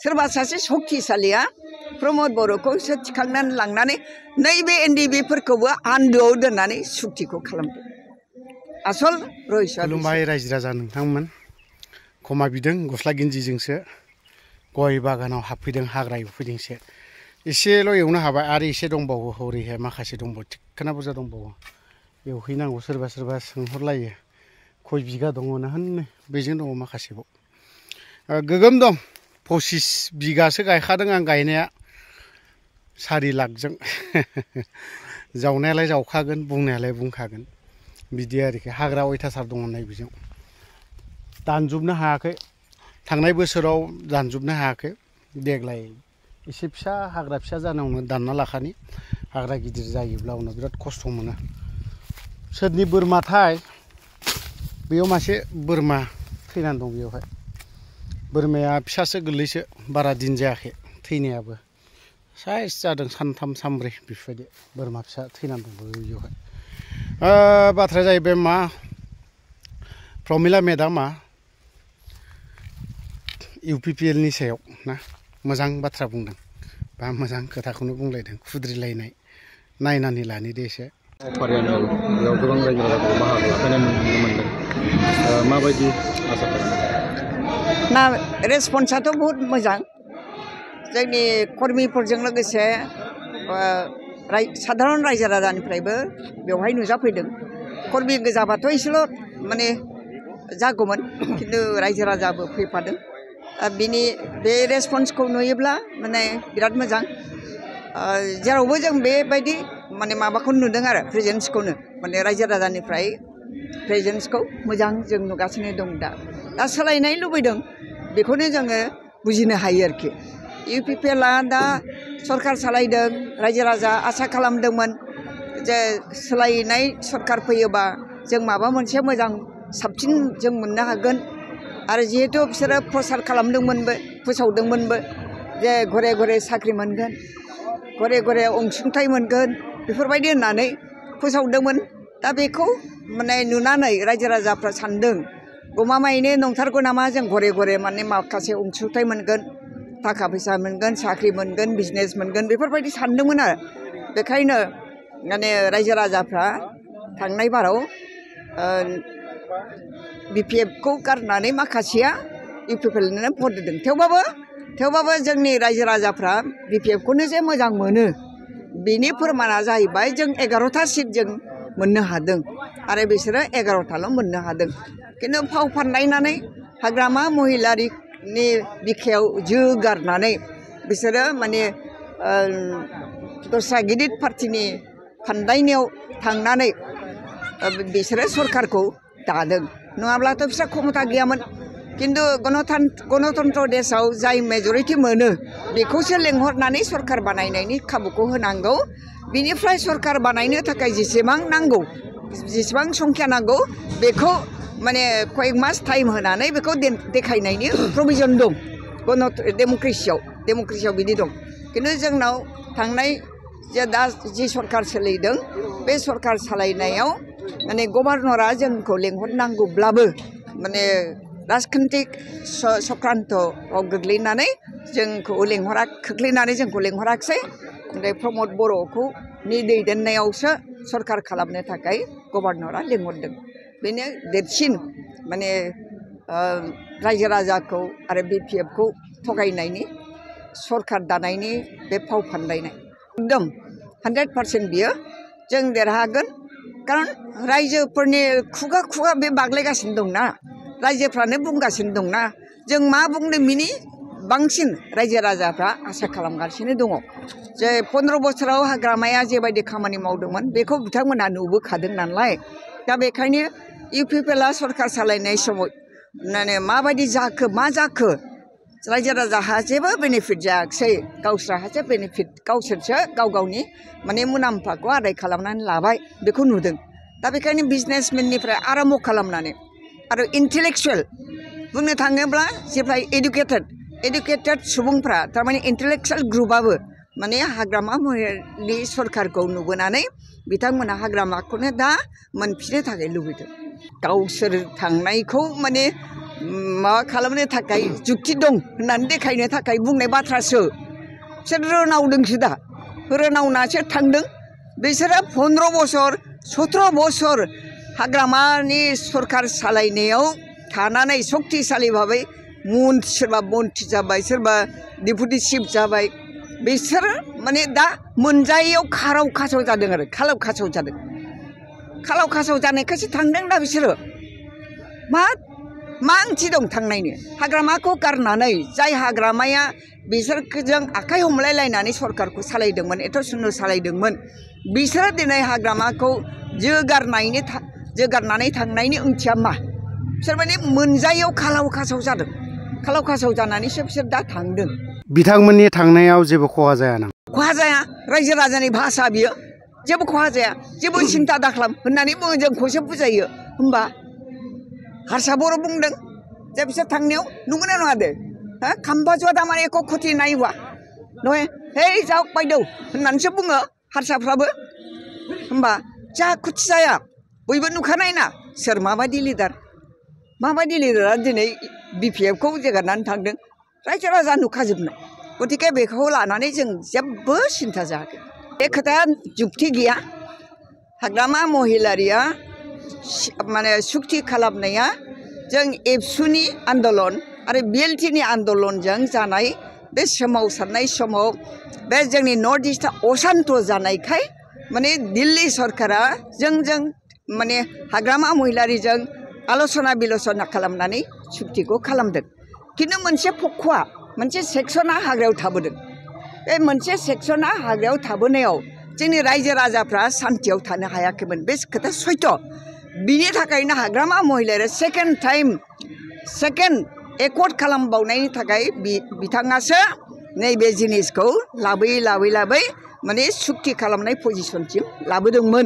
सोरबा सासे सक्तिशालिया प्रमद बर'खौ थिखांनानै लांनानै नैबे एनडिएफबिफोरखौबो आन्दोआव दोननानै सुक्तिखौ खालामदों आसल रहस्यआ खुलुमबाय रायजो राजा नोंथांमोन खमा बिदों गस्ला गिन्जिजोंसो गय बागानाव हाबफैदों हाग्रा एवफैदोंसो एसेल' एवनो हाबाय आरो एसे दंबावो हरैहाय माखासे दंबावो थिखोना बुरजा दंबावो एवहैनांगौ सोरबा सोरबा सोंहरलायो खय बिगा दङ ना होननो बेजों दङ माखासेबाव गोगोम दं 25 बिगासो गायखादों आं गायनाया 4 लाखजों जावनायालाय जावखागोन बुंनायालाय बुंखागोन बिदि आरोखि हाग्रा अयथासार दङ होननाय बिजों दानजोबनो हायाखै थांनाय बोसोराव दानजोबनो हायाखै देग्लाय एसे फिसा हाग्रा फिसा जानायावनो दानना लाखानि हाग्रा गिदिर जायोब्ला उनाव बिराद खस्थ' मोनो सोरनि बोरमाथाय बेयाव मासे बोरमा थैनानै दं बेयावहाय बोरमाया फिसासो गोरलैसो बारा दिन जायाखै थैनायाबो साइज जादों सानथाम सानब्रै बेफोरबायदि बोरमा फिसा थैनानै दं बेयावहाय बाथ्राया जाहैबाय मा प्रमिला मेडामा UPPL नि सायाव ना मोजां बाथ्रा बुंदों बा मोजां खोथाखौनो बुंलायदों खुद्रिलायनाय नायनानै लानि दे एसे पार्लियामेन्ट बेयाव गोबां रायजो राजाखौ बाहागो लाफैनाय नुनो मोनदों माबायदि आसा खालामो ना रेसपन्सआथ' बहुत मोजां जोंनि कर्मिफोरजों लोगोसे साधारन रायजो राजानिफ्रायबो बेवहाय नुजाफैदों कर्मि गोजाबाथ' एसेल' माने जागौमोन खिन्थु रायजो राजाबो फैफादों बिनि बे रेसपन्सखौ नुयोब्ला माने बिराद मोजां जेरावबो जों बेबायदि माने माबाखौ नुदों आरो प्रेजेन्सखौनो माने रायजो राजानिफ्राय प्रेजेन्सखौ मोजां जों नुगासिनो दं दा सोलायनाय लुबैदों बेखौनो जोङो बुजिनो हायो आरोखि UPPLआ दा सरकार सालायदों रायजो राजा आसा खालामदोंमोन जे सोलायनाय सरकार फैयोबा जों माबा मोनसे मोजां साबसिन जों मोननो हागोन आरो जिहेतु बिसोरो प्रसार खालामदोंमोनबो फोसावदोंमोनबो जे घरे घरे साख्रि मोनगोन घरे घरे अनसुंथाइ मोनगोन बेफोरबायदि होननानै फोसावदोंमोन दा बेखौ माने नुनानै रायजो राजाफ्रा सानदों गमामायैनो नंथारगौ नामा जों घरे घरे माने माखासे अनसुंथाइ मोनगोन थाखा फैसा मोनगोन साख्रि मोनगोन बिजनेस मोनगोन बेफोरबायदि सानदोंमोन आरो बेखायनो माने रायजो राजाफ्रा थांनाय बाराव BPFखौ गारनानै माखासेया UPPLनो भट होदों थेवबाबो जोंनि रायजो राजाफ्रा BPFखौनो जे मोजां मोनो बेनि फोरमाना जाहैबाय जों 11टा सिट जों मोननो हादों आरो बिसोरो 11टाल' मोननो हादों खिन्थु फाव फान्दायनानै हाग्रामा महिलारिनि बिखायाव जो गारनानै बिसोरो माने दस्रा गिदिर पार्टिनि फान्दायनायाव थांनानै बिसोरो सरकारखौ दादों नङाब्लाथ' बिस्रा क्षमता गैयामोन खिन्थु गणतन्त्र देशआव जाय मेजरिटि मोनो बेखौसो लेंहरनानै सरकार बानायनायनि खाबुखौ होनांगौ बिनिफ्राय सरकार बानायनो थाखाय जेसेबां संख्या नांगौ बेखौ माने कयेक मास टाइम होनानै बेखौ देखायनायनि प्रभिजन दं डेम'क्रेसियाव बिदि दं खिन्थु जोंनाव थांनाय जे दा जि सरकार सोलिदों बे सरकार सालायनायाव माने गभर्नरा जोंखौ लेंहरनांगौब्लाबो माने राजखान्थिक चक्रान्तआव गोग्लैनानै जोंखौ खोख्लैनानै जोंखौ लेंहराखिसै ओमफ्राय प्रमद बर'खौ दैदेननायावसो सरकार खालामनो थाखाय गभर्नरा लेंहरदों बेनो देरसिन माने रायजो राजाखौ आरो BPFखौ थगायनायनि सरकार दानायनि बे फाव फान्दायनाय एकदम 100% बियो जों देरहागोन खारन रायजोफोरनि खुगा बे बाग्लायगासिनो दंना रायजोफ्रानो बुंगासिनो दंना जों मा बुंदों बिनि बांसिन रायजो राजाफ्रा आसा खालामगासिनो दङ जे 15 बोसोराव हाग्रामाया जेबायदि खामानि मावदोंमोन बेखौ बिथांमोनहा नुबोखादों नालाय दा बेखायनो UPPLआ सरकार सालायनाय समाव माने माबायदि जाखो मा जाखो रायजो राजाहा जेबो बेनिफिट जायाखिसै गावस्राहासो बेनिफिट गावसोरसो गावनि माने मुलाम्फाखौ आदाय खालामनानै लाबाय बेखौ नुदों दा बेखायनो बिजनेसमेननिफ्राय आराम्भ खालामनानै आरो इन्टेलेक्सुवेल बुंनो थाङोब्ला जेब्ला एडुकेटेड सुबुंफ्रा थारमाने इन्टेलेक्सुवेल ग्रुपआबो माने हाग्रामा महिलारि सरकारखौ नुबोनानै बिथांमोना हाग्रामाखौनो दा मोनफिननो थाखाय लुबैदों गावसोर थांनायखौ माने माबा खालामनो थाखाय जुक्ति दं होननानै देखायनो थाखाय बुंनाय बाथ्रासो बिसोर रोनावदोंसो दा रोनावनासो थांदों बिसोरो 15 बोसोर 17 बोसोर हाग्रामानि सरकार सालायनायाव थानानै सक्तिशाली भाबै सोरबा मन्थ्रि जाबाय सोरबा डिपुटि चिफ जाबाय बिसोरो माने दा मोनजायैयाव खाराव खासाव जादों आरो खालाव खासाव जादों खालाव खासाव जानायखायसो थांदों दा बिसोरो मा ओंथि दं थांनायनि हाग्रामाखौ गारनानै जाय हाग्रामाया बिसोरजों आखाइ हमलायलायनानै सरकारखौ सालायदोंमोन एथ' सुंदर सालायदोंमोन बिसोरो दिनै हाग्रामाखौ जोगारनानै थांनायनि ओंथिया मा बिसोर माने मोनजायैयाव खालाव खासाव जादों खालाव खासाव जानानैसो बिसोर दा थांदों बिथांमोननि थांनायाव जेबो खहा जाया ना खहा जाया रायजो राजानि भाषा बियो जेबो खहा जाया जेबो सिन्था दाखालाम होननानै बुङो जोंखौसो बुजायो होमबा हारसा बर' बुंदों जे बिसोर थांनायाव नंगौना नङा दे खाम्बा ज'आ दामाने एख' खथि नायवा नय हे जाव बायदौ होननानैसो बुङो हारसाफ्राबो होमबा जा खुथि जाया बयबो नुखानाय ना सोर माबायदि लिडारा दिनै BPFखौ जोगारनानै थांदों रायजो राजा नुखाजोबनाय गतिके बेखौ लानानै जों जेबो सिन्था जायाखै बे खोथाया जुक्ति गैया हाग्रामा महिलारिया माने सुक्ति खालामनाया जों एबसुनि आन्दलन आरो BLTनि आन्दलनजों जानाय बे सोमावसारनाय समाव बे जोंनि नर्थ इस्टआ असान्त जानायखाय माने दिल्ली सरकारा जों माने हाग्रामा महिलारिजों आल'सना बिल'सना खालामनानै सुक्तिखौ खालामदों खिन्थु मोनसे पक्षआ मोनसे सेक्सना हाग्रायाव थाबोदों बे मोनसे सेक्सना हाग्रायाव थाबोनायाव जोंनि रायजो राजाफ्रा सान्तियाव थानो हायाखैमोन बे खोथा सैथ' बिनि थाखायनो हाग्रामा महिलारिया सेकेन्ड एकर्ड खालामबावनायनि थाखाय बिथाङासो नैबे जिनिसखौ लाबोयै माने सुक्ति खालामनाय पजिसनसिम लाबोदोंमोन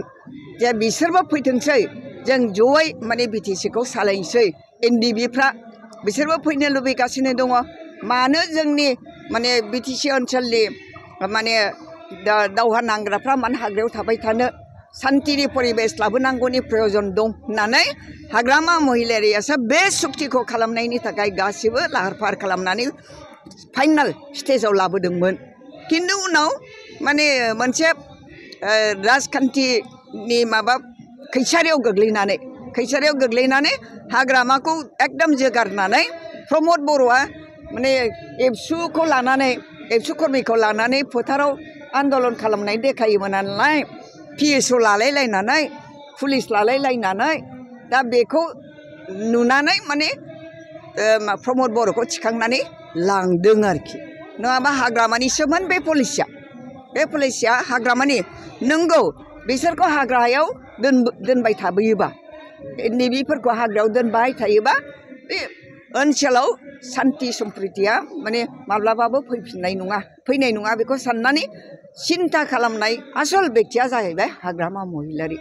जे बिसोरबो फैथोंसै जों जयै माने BTCखौ सालायनोसै NDBफ्रा बिसोरबो फैनो लुबैगासिनो दङ मानो जोंनि माने BTC ओनसोलनि माने दावहा नांग्राफ्रा मानो हाग्रायाव थाबाय थानो सान्तिनि परिबेस लाबोनांगौनि प्रयजन दं होननानै हाग्रामा महिलारियासो बे सुक्तिखौ खालामनायनि थाखाय गासिबो लाहार फाहार खालामनानै फाइनाल स्टेजाव लाबोदोंमोन खिन्थु उनाव माने मोनसे राजखान्थिनि माबा खैसारियाव गोग्लैनानै हाग्रामाखौ एकदम जोगारनानै प्रमद बर'आ माने एबसुखौ लानानै एबसु कर्मिखौ लानानै फोथाराव आन्दलन खालामनाय देखायोमोन नालाय PSO लालायलायनानै पुलिस लालायलायनानै दा बेखौ नुनानै माने प्रमद बर'खौ थिखांनानै लांदों आरोखि नङाबा हाग्रामानिसोमोन बे पलिसिया हाग्रामानि नंगौ बिसोरखौ हाग्रायाव दोनबाय थाबोयोबा NDBफोरखौ हाग्रायाव दोनबाय थायोबा बे ओनसोलाव सान्ति सम्प्रितिया माने माब्लाबाबो फैनाय नङा बेखौ साननानै सिन्था खालामनाय आसल बेक्तिया जाहैबाय हाग्रामा महिलारि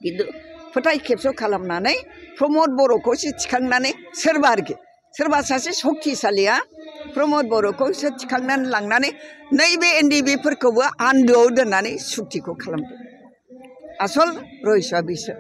खिन्थु फोथाय खेबस' खालामनानै प्रमद बर'खौसो थिखांनानै सोरबा सासे सक्तिशालिया प्रमद बर'खौसो थिखांनानै लांनानै नैबे NDBफोरखौबो आन्दोआव दोननानै सुक्तिखौ खालामदों आसल रहस्यआ बिसो